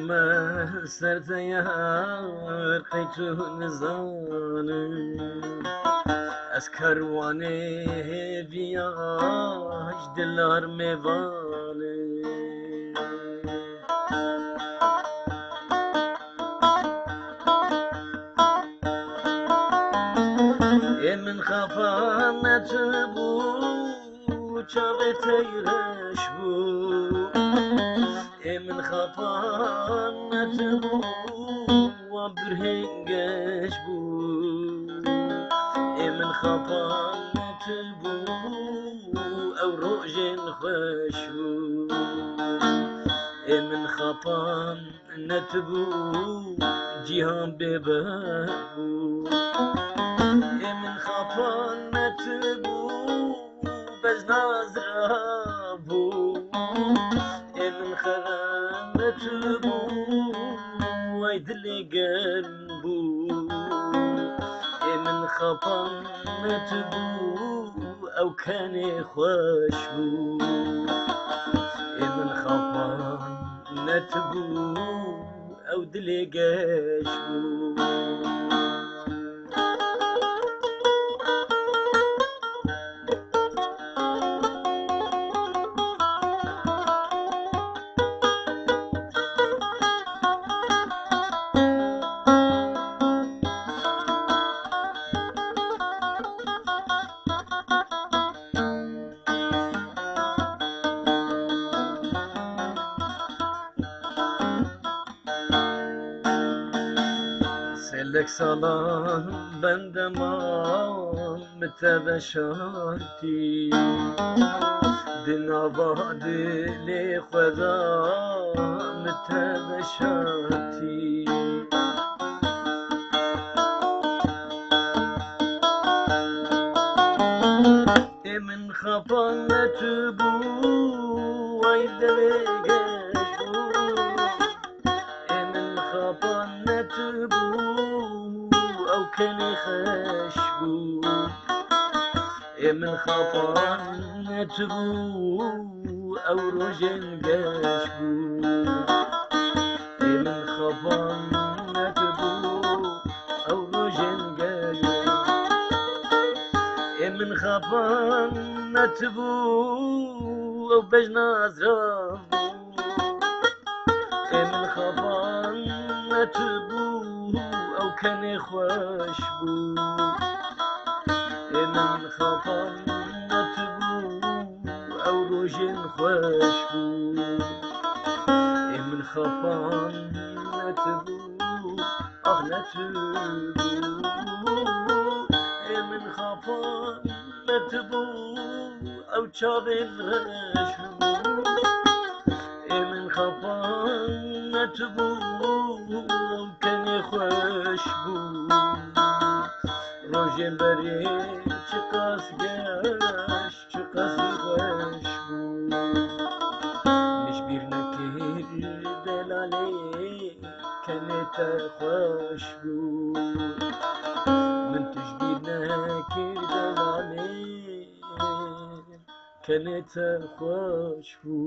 ما سرت یار قیتو نزانم از کاروانه بیاش دلار میوانه من خفا نتبو چاق تیرش بو من خفا نتبو و برهنگش بو من خفا نتبو او روژن خوش بو من خفا نتبو جیهان ببهبو من خفا نتبو بز نازرابو من خفا نتبو وای دلی گربو من خفا نتبو او کانی خوش بو من خفا نتبو او دلی گش بو لك سلام بندما متبشرتي دنا بعد لي خدا متبشرتي من خفنت بو ويدلقش بو من خفنت بو او كني خشبو من خفنت بو او رجن قشبو من خفنت بو او رجن قشبو من خفنت بو او بجناز رابو من خفنت بو او كني خوش بو من خفنت بو او روژن خوش بو من خفنت بو آه نتبو من خفنت بو او چاوین غش بو من خفنت بو کنی خوش بو روژن بری چقاس گش چقاسی خوش بو مش بیر نکر دلالی کنی تا خوش بو من تشبیر نکر دلالی کنی تا خوش بو